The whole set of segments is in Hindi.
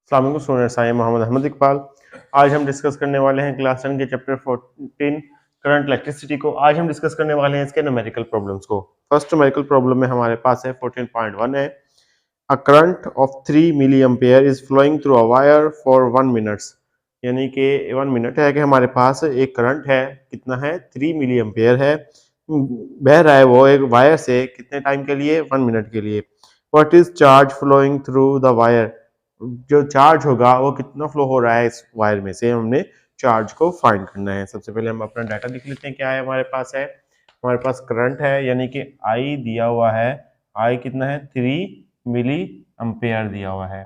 अस्सलाम वालेकुम students, I am Mohammad Ahmed Iqbal. आज हम डिस्कस करने वाले हैं क्लास 10 के चैप्टर 14 करंट इलेक्ट्रिसिटी को। आज हम डिस्कस करने वाले हैं इसके न्यूमेरिकल प्रॉब्लम्स को। फर्स्ट न्यूमेरिकल प्रॉब्लम में हमारे पास है 14.1 है। A current of 3 milli ampere is flowing through a wire for 1 minutes, यानी कि 1 मिनट है कि हमारे पास एक करंट है, कितना है 3 मिली एम्पेयर है, बह रहा है वो एक वायर से, कितने टाइम के लिए 1 मिनट के लिए। What is charge flowing through the wire, जो चार्ज होगा वो कितना फ्लो हो रहा है इस वायर में से, हमने चार्ज को फाइंड करना है। सबसे पहले हम अपना डाटा लिख लेते हैं। क्या है हमारे पास है, हमारे पास करंट है यानी कि आई दिया हुआ है, आई कितना है 3 मिली एम्पेयर दिया हुआ है।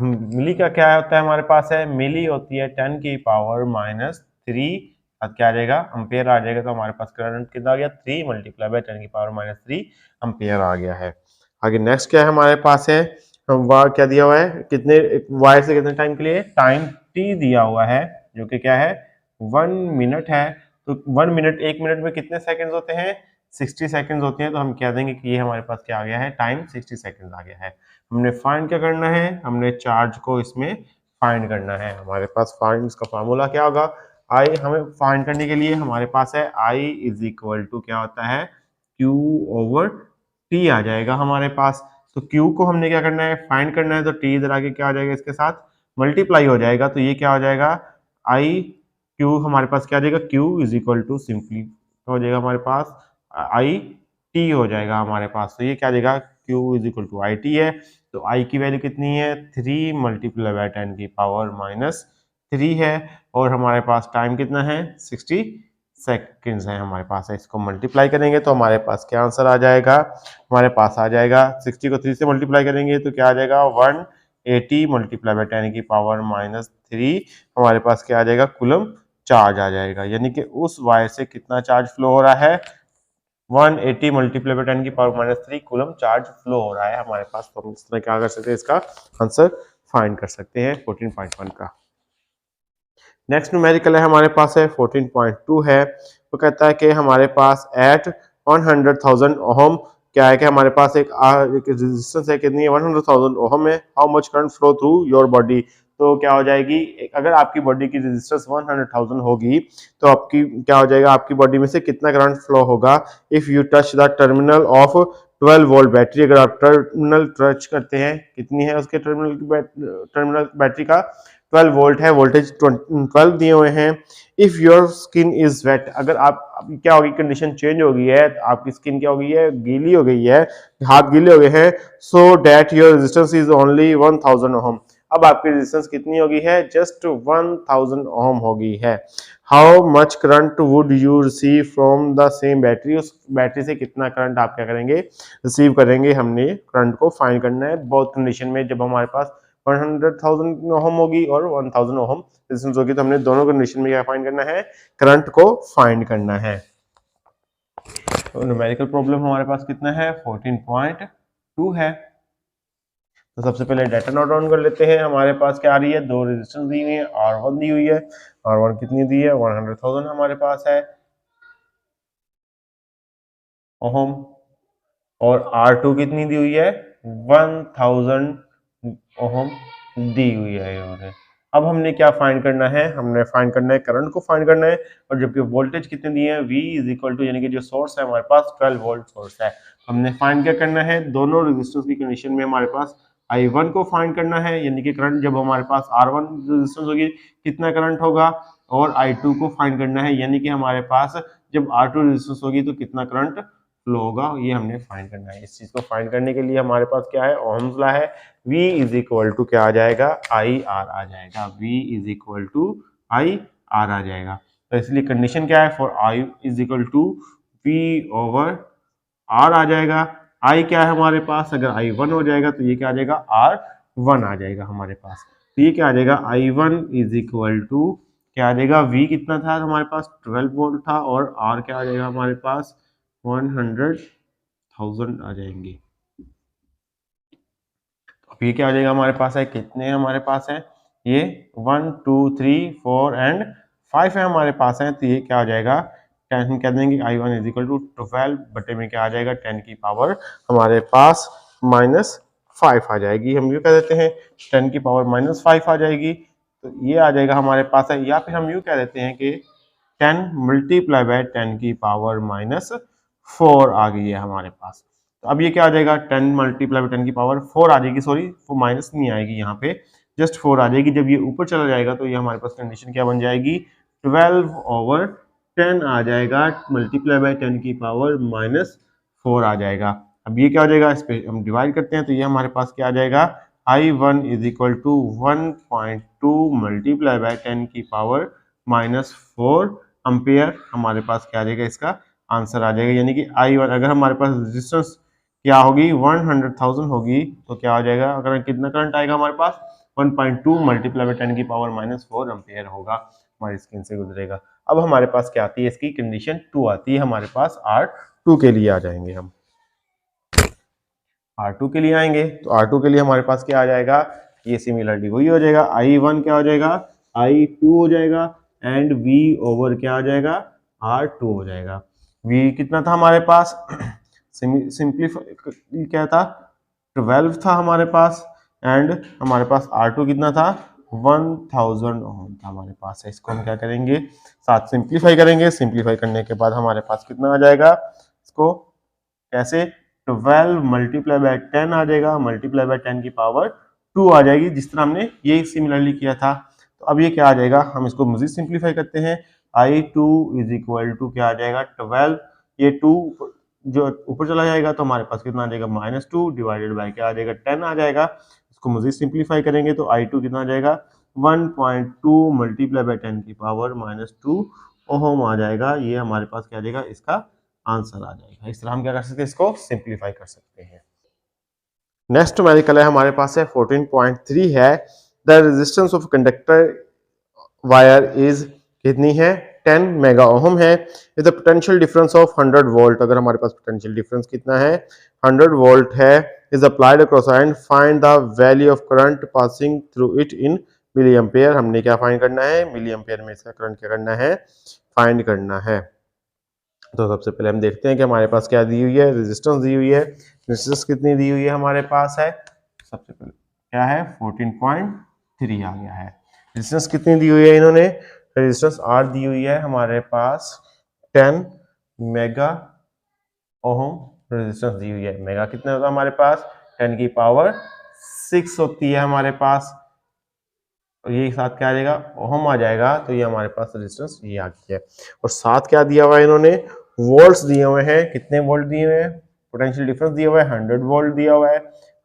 मिली का क्या होता है हमारे पास है, मिली होती है 10 की पावर -3, क्या आ जाएगा एम्पेयर आ जाएगा। तो हमारे पास करंट कितना आ गया 3 मल्टीप्लाई बाय 10 की पावर -3 एम्पेयर आ गया है। आगे नेक्स्ट क्या है हमारे पास है, क्या दिया हुआ है, कितने वायर से कितने टाइम के लिए, टाइम टी दिया हुआ है जो कि क्या है 1 मिनट है। तो 1 मिनट, 1 मिनट में कितने सेकंड्स होते हैं, 60 सेकंड्स होते हैं। तो हम कह देंगे कि ये हमारे पास क्या आ गया है, टाइम 60 सेकंड्स आ गया है। हमने फाइंड क्या करना है, हमने चार्ज को इसमें फाइंड करना है। हमारे पास फाइंड का फार्मूला क्या होगा, आई, हमें फाइंड करने के लिए हमारे पास है आई इज इक्वल टू क्या होता है, क्यू ओवर टी आ जाएगा हमारे पास। तो Q को हमने क्या करना है, फाइंड करना है। तो T इधर आके क्या आ जाएगा, इसके साथ मल्टीप्लाई हो जाएगा। तो ये क्या हो जाएगा, I Q हमारे पास क्या आ जाएगा, Q is equal to simply हो जाएगा हमारे पास I T हो जाएगा हमारे पास। तो ये क्या आ जाएगा, Q is equal to I T है। तो I की वैल्यू कितनी है, 3 मल्टीप्लाई बाय 10 की पावर -3 है। और हमारे पास टाइम कितना है 60 सेकेंड्स है हमारे पास है। इसको मल्टीप्लाई करेंगे तो हमारे पास क्या आंसर आ जाएगा, हमारे पास आ जाएगा 60 को 3 से मल्टीप्लाई करेंगे तो क्या आ जाएगा 180 मल्टीप्लाई बाय 10 की पावर -3, हमारे पास क्या आ जाएगा, कूलम चार्ज आ जाएगा। यानी कि उस वायर से कितना चार्ज फ्लो हो रहा है, 180 मल्टीप्लाई बाय 10 की पावर -3 कूलम चार्ज फ्लो हो रहा है हमारे पास। तो हम इस तरह क्या कर सकते हैं, इसका आंसर फाइंड कर सकते हैं 14.1 का। नेक्स्ट न्यूमेरिकल है हमारे पास है 14.2 है। वो कहता है कि हमारे पास एट 100,000 ओहम क्या है कि हमारे पास एक रेजिस्टेंस है, कितनी है 100,000 ओहम है। How much current flow through your body, तो क्या हो जाएगी, अगर आपकी बॉडी की रेजिस्टेंस 100,000 होगी तो आपकी क्या हो जाएगा, आपकी बॉडी में से कितना करंट फ्लो होगा if you touch the terminal of 12 volt battery. अगर आप टर्मिनल टच करते हैं, कितनी है उसके टर्मिनल बैटरी का 12 वोल्ट है, वोल्टेज 12 दिए हुए हैं। If your skin is wet, अगर आप क्या होगी, कंडीशन चेंज हो गई है, आपकी स्किन क्या हो गई है, गीली हो गई है, हाथ गीले हो गए हैं। So that your resistance is only 1000 ohm, अब आपकी रेजिस्टेंस कितनी हो गई है, जस्ट 1000 ओहम हो गई है। How much current would you receive from the same battery, उस बैटरी से कितना करंट आप क्या करेंगे, रिसीव करेंगे। हमने करंट को फाइंड करना है बहुत कंडीशन में, जब हमारे पास 100,000 ओहम होगी और 1000 ओहम रेजिस्टेंस होगी। तो हमने दोनों कंडीशन में क्या फाइंड करना है, करंट को फाइंड करना है। तो न्यूमेरिकल प्रॉब्लम हमारे पास कितना है 14.2 है। तो सबसे पहले डाटा नोट डाउन कर लेते हैं। हमारे पास क्या आ रही है, दो रेजिस्टेंस दी हुई है, R1 दी हुई है, R1 कितनी दी है 100,000 हमारे पास है ओहम, और R2 कितनी दी हुई है 1000 ओहम दी हुई है इन्होंने। अब हमने क्या फाइंड करना है, हमने फाइंड करना है करंट को फाइंड करना है। और जबकि वोल्टेज कितने दिए हैं, V इज इक्वल टू, यानी कि जो सोर्स है हमारे पास 12 वोल्ट सोर्स है। हमने फाइंड क्या करना है, दोनों रेजिस्टेंस की कंडीशन में हमारे पास I1 को फाइंड करना है, यानी कि करंट जब हमारे पास R1 रेजिस्टेंस होगी कितना करंट होगा, और I2 को फाइंड करना है, यानी कि हमारे पास जब R2 रेजिस्टेंस होगी तो कितना करंट फ्लो होगा, ये हमने फाइंड करना है। इस चीज को फाइंड करने के लिए हमारे पास क्या है, ओहम्स लॉ है। V इज इक्वल टू क्या आ जाएगा, IR आ जाएगा। V is equal to IR आ जाएगा। तो इसलिए कंडीशन क्या है, for I is equal to V over R आ जाएगा। I क्या है हमारे पास, अगर I1 हो जाएगा तो ये क्या आ जाएगा, R1 आ जाएगा हमारे पास। तो ये क्या आ जाएगा, I1 इज इक्वल टू क्या आ जाएगा, V कितना था हमारे पास 12 वोल्ट था, और R क्या आ जाएगा हमारे पास 100,000 आ जाएंगे। अब ये क्या आ जाएगा हमारे पास है, कितने हमारे पास है, ये 1 2 3 4 एंड 5 है हमारे पास है। तो ये क्या आ जाएगा, 10 हम कह देंगे I1 इज इक्वल टू 12 बटे में क्या आ जाएगा 10 की पावर हमारे पास 5 आ जाएगी। हम यूँ कह देते हैं 10 की पावर माइनस 5 आ जाएगी, तो ये आ जाएगा हमारे पास है। या फिर हम यूँ कह देते हैं कि 10 मल्टीप्लाई बाय 10 की पावर माइनस 4 आ गई है हमारे पास। तो अब ये क्या आ जाएगा, 10 मल्टीप्लाई बाय 10 की पावर 4 आ जाएगी, सॉरी वो माइनस नहीं आएगी, यहाँ पे जस्ट 4 आ जाएगी। जब ये ऊपर चला जाएगा तो ये हमारे पास कंडीशन क्या बन जाएगी, 12 ओवर 10 आ जाएगा मल्टीप्लाई बाय 10 की पावर माइनस 4 आ जाएगा। अब ये क्या हो जाएगा, इस पे हम डिवाइड करते हैं तो ये हमारे पास क्या आ जाएगा, I1 is equal to 1.2 multiply by 10 की पावर माइनस 4 अम्पेयर हमारे पास क्या आ जाएगा, इसका आंसर आ जाएगा। यानी कि I1 अगर हमारे पास रेजिस्टेंस क्या होगी 100,000 होगी तो क्या हो जाएगा, अगर कितना करंट आएगा हमारे पास 1.2 मल्टीप्लाई बाय 10 की पावर माइनस 4 अम्पेयर होगा, हमारी स्क्रीन से गुजरेगा। अब हमारे पास क्या आती है, इसकी कंडीशन 2 आती है हमारे पास। R2 के लिए आ जाएंगे हम, R2 के लिए आएंगे तो R2 के लिए हमारे पास क्या आ जाएगा, ये सिमिलरली वही हो जाएगा, I1 क्या हो जाएगा, I2 हो जाएगा एंड V ओवर क्या आ जाएगा, R2 हो जाएगा। V कितना था हमारे पास, सिंप्लीफाई क्या था, 12 था हमारे पास एंड हमारे पास R2 कितना था, 1000 ओम था हमारे पास है। इसको हम क्या करेंगे, साथ सिंप्लीफाई करेंगे, सिंप्लीफाई करने के बाद हमारे पास कितना आ जाएगा, इसको कैसे 12 मल्टीप्लाई बाय 10 आ जाएगा, मल्टीप्लाई बाय 10 की पावर 2 आ जाएगी, जिस तरह हमने ये सिमिलरली किया था। तो अब ये क्या आ जाएगा, हम इसको मजीद सिंप्लीफाई करते हैं, I2 इज इक्वल टू क्या आ जाएगा 12, ये 2 जो ऊपर चला जाएगा तो हमारे पास कितना आ जाएगा -2 डिवाइडेड बाय क्या आ जाएगा 10 आ जाएगा। इसको मजीद सिंप्लीफाई करेंगे तो I2 कितना आ जाएगा 1.2 मल्टीप्लाई बाय 10 की पावर -2 ओहम आ जाएगा। ये हमारे पास क्या आ जाएगा, इसका आंसर आ जाएगा। इस तरह हम क्या कर सकते हैं, इसको सिंप्लीफाई कर सकते हैं। नेक्स्ट न्यूमेरिकल है हमारे पास है 14.3 है, the resistance of conductor wire is कितनी है 10 मेगा ओहम है, with the potential difference of 100 volt. अगर हमारे पास पोटेंशियल डिफरेंस कितना है 100 वोल्ट है, is applied across and find the value of current passing through it in milli ampere. हमने क्या फाइंड करना है, मिली एम्पेयर में इसका करंट क्या करना है, फाइंड करना है। तो सबसे पहले हम देखते हैं कि हमारे पास क्या दी हुई है, रेजिस्टेंस दी हुई है। रेजिस्टेंस कितनी दी हुई है हमारे पास है, सबसे पहले क्या है 14.3 आ गया है। रेजिस्टेंस कितनी दी हुई है इन्होंने, रेजिस्टेंस R दी हुई है हमारे पास 10 मेगा ओहम रेजिस्टेंस दी हुई है। मेगा कितना होता है हमारे पास 10 की पावर 6 होती है हमारे पास, और ये साथ क्या आ जाएगा ओहम आ जाएगा। तो ये हमारे पास रेजिस्टेंस ये आ गई है, और साथ क्या दिया हुआ है इन्होंने, वोल्ट्स दिए हुए हैं। कितने वोल्ट दिए हुए हैं, पोटेंशियल डिफरेंस दिया हुआ है 100 वोल्ट दिया हुआ है,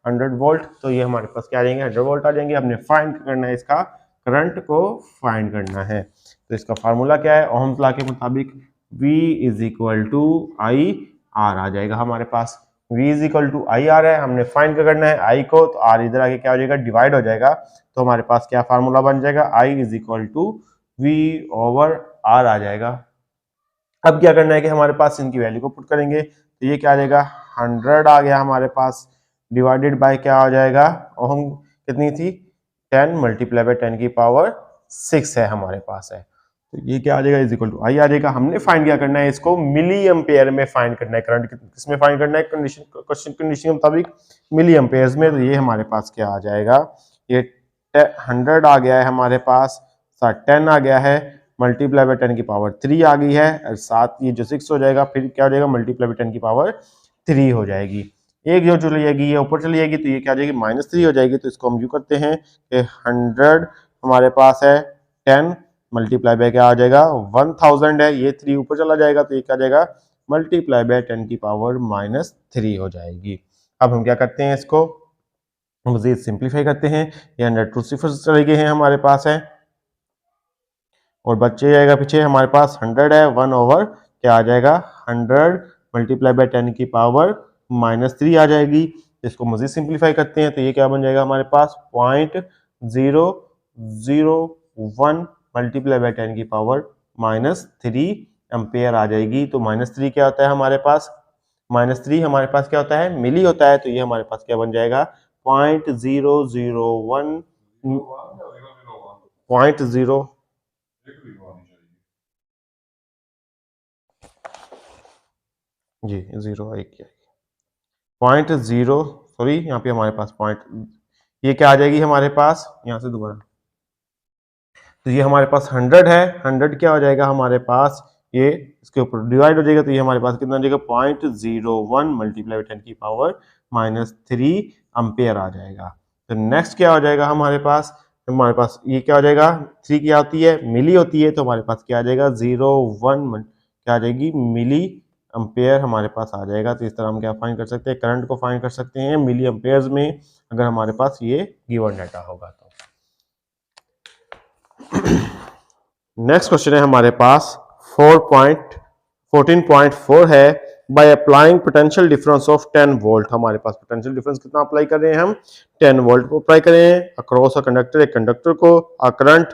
100 वोल्ट। तो ये हमारे पास क्या आ जाएंगे 100 वोल्ट आ जाएंगे। हमने फाइंड करना है, इसका करंट को फाइंड करना है। तो इसका फार्मूला क्या है, ओहम्स लॉ के मुताबिक V is equal to I R आ जाएगा हमारे पास। V is equal to I R है, हमने फाइंड करना है I को, तो R इधर आके क्या हो जाएगा डिवाइड हो जाएगा। तो हमारे पास क्या फार्मूला बन जाएगा, I is equal to V over R आ जाएगा। अब क्या करना है कि हमारे पास इनकी वैल्यू को पुट करेंगे, तो ये क्या आ जाएगा 100 आ गया हमारे पास, डिवाइडेड बाय क्या आ जाएगा, ओहम कितनी थी 10 मल्टीप्लाई बाय 10 की पावर 6 है हमारे पास है। तो ये क्या आ जाएगा इज इक्वल टू आई आ जाएगा। हमने फाइंड क्या करना है, इसको मिली एम्पेयर में फाइंड करना है, करंट किसमें फाइंड करना है, कंडीशन क्वेश्चन कंडीशन के मुताबिक मिली एम्पेयर्स में। तो ये हमारे पास क्या आ जाएगा, ये 100 आ गया है हमारे पास, 10 आ गया है, मल्टीप्लाई बाय 10 की पावर 3 आ गई है, और साथ ये जो 6 हो जाएगा, फिर क्या हो जाएगा मल्टीप्लाई बाय 10 की पावर 3 हो जाएगी। एक जो चली जाएगी ये ऊपर चली जाएगी, तो ये क्या आ जाएगी -3 हो जाएगी। तो इसको हम यू करते हैं कि 100 हमारे पास है 10 मल्टीप्लाई बाय क्या आ जाएगा 1000 है, ये 3 ऊपर चला जाएगा, तो ये क्या आ जाएगा मल्टीप्लाई बाय 10 की पावर -3 हो जाएगी। अब हम क्या करते हैं, इसको मजीद सिंप्लीफाई करते हैं। ये 100 टू सिफर चले गए हैं हमारे पास है, और बच्चे जाएगा पीछे हमारे पास 100 है, 1 ओवर क्या आ जाएगा 100 मल्टीप्लाई बाय 10 की पावर -3 आ जाएगी। इसको मजीद सिंप्लीफाई करते हैं तो ये क्या बन जाएगा हमारे पास 0.001 मल्टीप्लाई बाय 10 की पावर -3 एम्पेयर आ जाएगी। तो -3 क्या होता है हमारे पास, -3 हमारे पास क्या होता है मिली होता है। तो ये हमारे पास क्या बन जाएगा 0.001 0.0 जी 0 1 0.001 सॉरी यहाँ पे हमारे पास पॉइंट, ये क्या आ जाएगी हमारे पास, यहाँ से दोबारा, तो ये हमारे पास 100 है, 100 क्या हो जाएगा हमारे पास, ये इसके ऊपर डिवाइड हो जाएगा, तो ये हमारे पास कितना आ जाएगा 0.01 मल्टीप्लाई 10 की पावर -3 एम्पेयर आ जाएगा। तो नेक्स्ट क्या हो जाएगा हमारे पास ये क्या हो जाएगा, 3 क्या होती है, मिली होती है, तो हमारे पास क्या आ जाएगा 0.1 क्या आ जाएगी, मिली एम्पेयर हमारे पास आ जाएगा। तो इस तरह हम क्या फाइंड कर सकते हैं, करंट को फाइंड कर सकते हैं मिली एम्पेयर्स में, अगर हमारे पास ये गिवन डाटा होगा तो। नेक्स्ट क्वेश्चन है हमारे पास 14.4 है, by applying potential difference of 10 volt, हमारे पास पोटेंशियल डिफरेंस कितना अप्लाई कर रहे हैं हम, 10 वोल्ट को अप्लाई कर रहे हैं अक्रॉस अ कंडक्टर, एक कंडक्टर को, करंट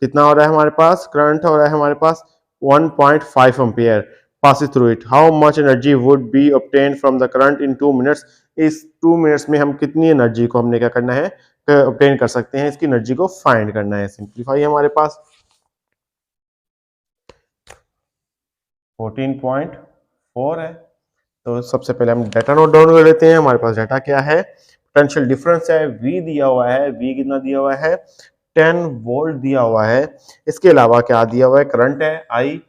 कितना हो रहा है हमारे पास, करंट हो रहा है हमारे पास 1.5 ampere passes through it, how much energy would be obtained from the current in 2 minutes, इस 2 मिनट्स में हम कितनी एनर्जी को हमने क्या करना है, ऑब्टेन कर सकते हैं, इसकी एनर्जी को फाइंड करना है। सिंप्लीफाई हमारे पास 14.4 है, तो सबसे पहले हम डाटा नोट डाउन कर लेते हैं। हमारे पास डाटा क्या है, पोटेंशियल डिफरेंस है, V दिया हुआ है, V कितना दिया हुआ है 10 वोल्ट दिया हुआ है, इसके अलावा क्या दिया हुआ है, करंट है I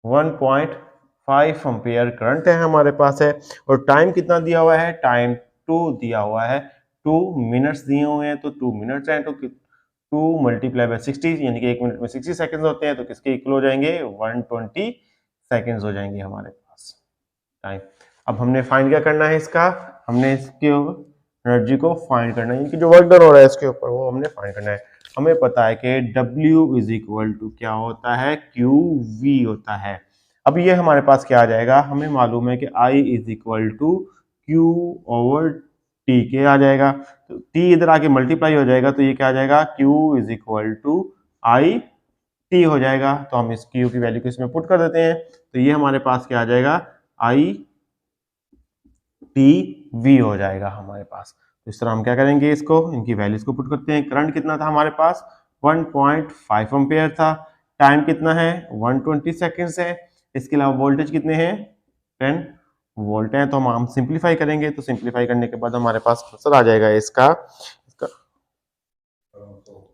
1.5 एम्पियर करंट है हमारे पास है, और टाइम कितना दिया हुआ है, टाइम 2 दिया हुआ है, 2 मिनट्स दिए हुए हैं, तो 2 मिनट्स हैं, तो 2 मल्टीप्लाई बाय 60 यानी कि 1 मिनट में 60 सेकंड्स होते हैं, तो किसके इक्वल हो जाएंगे 120 सेकंड्स हो जाएंगे हमारे पास टाइम। अब हमने फाइंड क्या करना है इसका, हमने इसके एनर्जी को फाइंड करना है, इनकी जो वर्क डन हो रहा है इसके ऊपर वो हमने फाइंड करना है। हमें पता है कि W इज इक्वल टू क्या होता है, QV होता है। अब ये हमारे पास क्या आ जाएगा, हमें मालूम है कि I is equal to Q over T के आ जाएगा, तो T इधर आके मल्टीप्लाई हो जाएगा, तो ये क्या आ जाएगा Q is equal to I T हो जाएगा। तो हम इस Q की वैल्यू को इसमें पुट कर देते हैं, तो ये हमारे पास क्या आ जाएगा I T V हो जाएगा हमारे पास। तो इस तरह हम क्या करेंगे, इसको इनकी वैल्यूज को पुट करते हैं। करंट कितना था हमारे पास 1.5 एम्पियर था, टाइम कितना है 120 सेकेंड्स है, इसके अलावा वोल्टेज कितने हैं 10 वोल्ट है। तो हम सिंप्लीफाई करेंगे, तो सिंप्लीफाई करने के बाद हमारे पास आंसर आ जाएगा इसका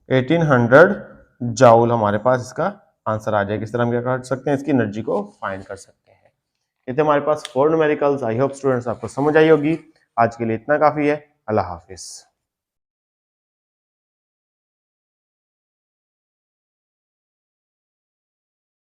1800 जाउल हमारे पास इसका आंसर आ जाएगा। इस तरह हम क्या कर सकते हैं, इसकी एनर्जी को फाइंड कर सकते हैं। ये थे हमारे पास 4 न्यूमेरिकल्स। आई होप स्टूडेंट्स आपको समझ आई होगी। आज के लिए इतना काफी है। अल्लाह हाफिज।